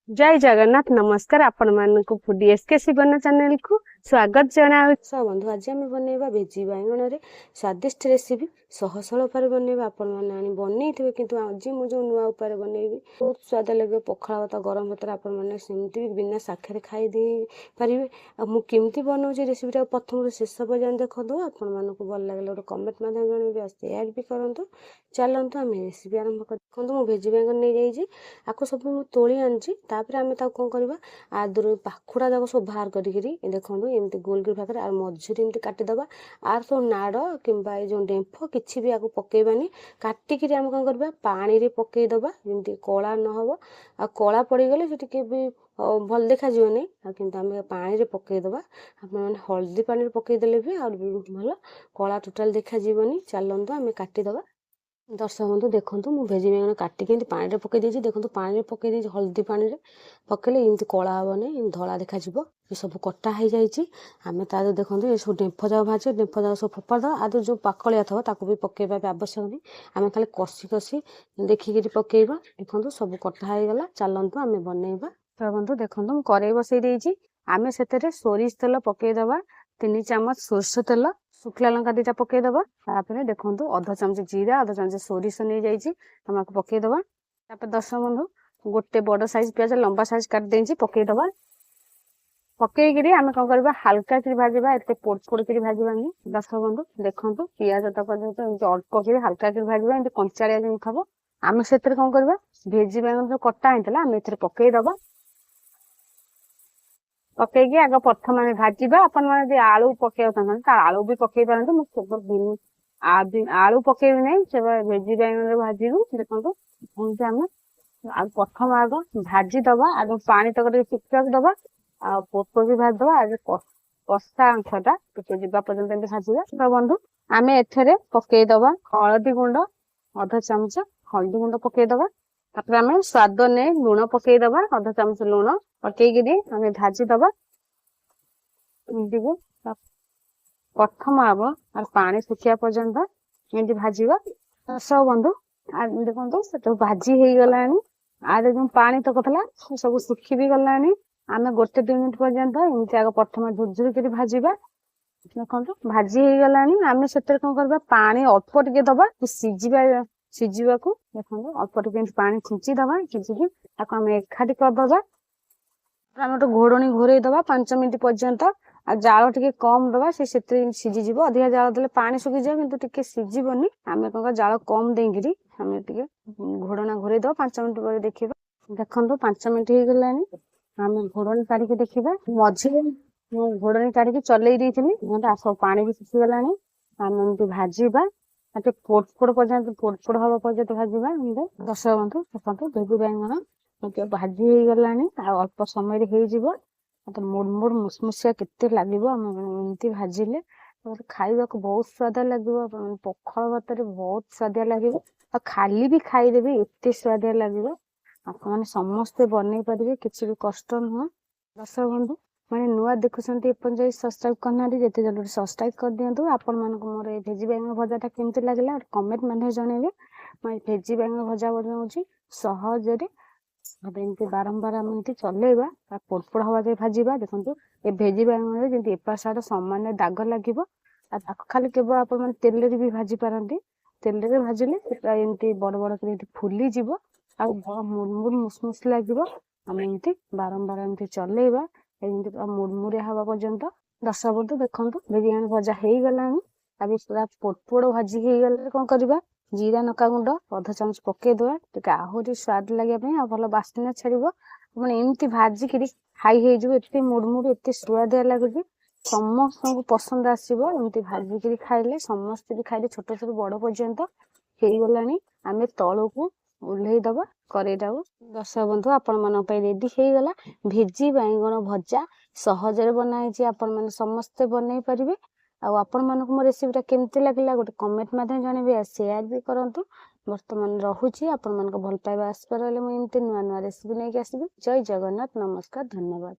जय जगन्नाथ नमस्कार आपण मानक फूडी एसके शिवना चैनल को स्वागत जनाऊँ बंधु। आज आम बनइबा भेजी बैगण रे स्वादिष्ट रेसिपी सहसल उपाय बनइबा आपण माने आनी बनइथिबे किंतु आज मु जो नुआ उपाय बनइबी बहुत स्वाद लगे। पखाल भात गरम भात आपण माने सेमती भी बिना साखरे खाई दे परिबे। आ मु केमती बनउची रेसिपीटा प्रथम रे शेष पर्यंत देखदो। आपण मानक भल लागले गोटे कमेंट माध्यम जनइबे आ शेयर भी करंतु। चलंतु आम रेसिपी आरंभ कर। देखंतु मु भेजी बैगण नै जाईची आको सब मु तोली आनची। तापर आम कौन करवा आदर पाखुड़ा जाक सब बाहर करी देखो एमती गोल गोल भाग आर मझुरी एमती काटिदबा। आर सब नाड़ कि जो डेम्फ किसी भी आपको पकेबानी काटिकी आम कौन करवा पानी रे पकईदबा जमी कला नहब आ कला पड़गले से भी भल देखा कि आम पानी रे पकईदबा। आप हल्दी पानी पकईदेले भी आ भल कला टोटाल देखा चलतु आम काटिदबा। दर्शक बंधु देखो मुझे भेजी बैगण काटिकी पानी में पकई देती। देखो पानी में पकई देती हल्दी पानी में पकड़े एमती कला हेनी धला देखा ये सब कटा हो जाए। आम तार देखो ये सब डेम्फ जाक बाहर डेम्फ जाक सब फोपाड़ आदि जो पाकलिया था ताको भी पकईबा आवश्यक नहीं। आम खाली कषि कषि देखिकी पकईबा। देखो सब कटा हो गला चलतु आम बनइबा। तो बंधु देखो कड़े बसई देती आम से सोरिष तेल पकईदबा 3 चामच सोरष तेल शुखला लंका 2टा पकईदबा। तापर देखो अध चामच जीरा अध चामच सोरिष नहीं जाइए आम पकईदबा। तापर दर्शक बंधु गोटे बड़ साइज प्याज लंबा साइज काट देंची पकईदबा। पकईकि आम कौन करवा हल्का कि भाजवा एत पोड़ पोड़ कर भाजवानी। दर्शक बंधु देखो पिज तक अल्प कि हल्का कि भाजवा एमती कंचाड़िया जमी थब। आम से कौन करवा भेजी बैगन जो कटा होता आम ए पकईदबा। पकईकि आग प्रथम आम भाजवा। आपण मैंने आलू पकड़ चाहते आलू भी पकई पारते मुझे आलू पकईबी नहीं से भेजी बैगन भाजू। देखो आम प्रथम आग भाजीदबा आग पानी तक शुखा दबा आ पोट भी भाजदबा। आज कषा अंशटा जावा पर्यटन भाजवा। तो बंधु आम एथेरे पकईदबा हलदी गुंड अध चामच हलदी गुंड पकईदबा। तापर आम स्वाद ने लुण पकईदबा अध चामच लुण पकईकि आम भाजीदबा। प्रथम आग आर पानी सुखिया पर्यंत एमती भाजवा। सब बंधु देखो से भाजी हो गलानी। आर जो पानी तक था सब सुखी भी गलानी। आम 1-2 मिनिट पर्यंत एमती आग प्रथम झुरझुरी कर भाजवा। देखो भाजी हो गलानी आम से कौन करवा पानी अल्प टे दबा सीझा को। देखो अल्प टे पानी छींची दबा छींचिकी आम एकाठी करदबा। आम गोटे घोड़नी घोरई दबा 5 मिनिट पर्यंत। आ जाल टे कम दबा से सीझीज अधिका जाल देले पानी सुखी जाए किंतु टिके सीझीबनी। आम कौन जाल कम देकरी आम टे घोड़ना घोरई दबा 5 मिनिट पर देखा। देखो 5 मिनिट हो गलानी आम घोड़नी काढ़ी देखा। मझे घोड़नी काढ़ी चलई सब पानी भी सुखीगला। आम एमती भाजवा पोड़ पोड़ पर्यंत पोड़ पोड़ हवा पर्यंत भाजवा। दर्शक बंधु देखो भेजी बैगण भाजी हो गलानी अल्प समय हो मुड़मुड़ मुसमुसिया केते लगे एमती भाजिले खाइबा को बहुत स्वाद लगे। पखाल भात बहुत स्वादिया लगे और खाली भी खाईदे भी एते स्वादिया लगे। आप समस्ते बनई पारे किसी भी कष्ट नुह। दर्शक बंधु मैंने नुआ देखुं सब्सक्राइब करना जिते जल्दी सब्सक्राइब कर दिंतु। आपण मानक मोर भेजी बैगन भजाटा केमती लगे कमेंट माध्यम जनइबे। मैं भेजी बैगन भजा बनाऊँगी सहजरे एमती बारंबार आम एमती चलेगा पोड़ पोड़ हवा जाए भाजवा। देखो ये भेजी बैगन जमी एपट साइड सामान्य दाग लगे खाली केवल आप तेल भी भाजी पारती। तेल भाजिले एमती बड़ बड़ फुलीज आ मुड़मुड़ मुसमुस लगे। आम एमती बारंबार एमती चलेगा मुड़मुड़िया हवा पर्यंत। दर्शक बंधु देखो भेजी बैगन भजा हो गलानी। अभी पूरा पोड़ पोड़ भाजी हो गले कौन करवा जीरा नका गुंड अध चामच पकईदबा टे आहरी स्वाद लगे भल बास्ना छाड़ मैंने एमती भाजिक हाई होते मुड़मुड़ एत सुआदिया लगुच समस्त को पसंद आसो। एमती भाजिक खाइले समस्ते भी खाइले छोट छोट बड़ पर्यंत हो गलानी। आम तलू को ओह्लैदबा करेईटा। दर्शक बंधु आपण मान रेडी हो गला भेजी बैगण भजा सहजरे बनाई। आपण मैंने समस्ते बनई पारे। आपण मानक मो रेसिपीटा केमती लगला गोटे कमेंट माध्यम जनइबे शेयर भी करंतु। वर्तमान रहुची आपण मानक भल पाइबा आसपार मुझे नुआ नुआ रेसिपी नहीं आसबि। जय जगन्नाथ नमस्कार धन्यवाद।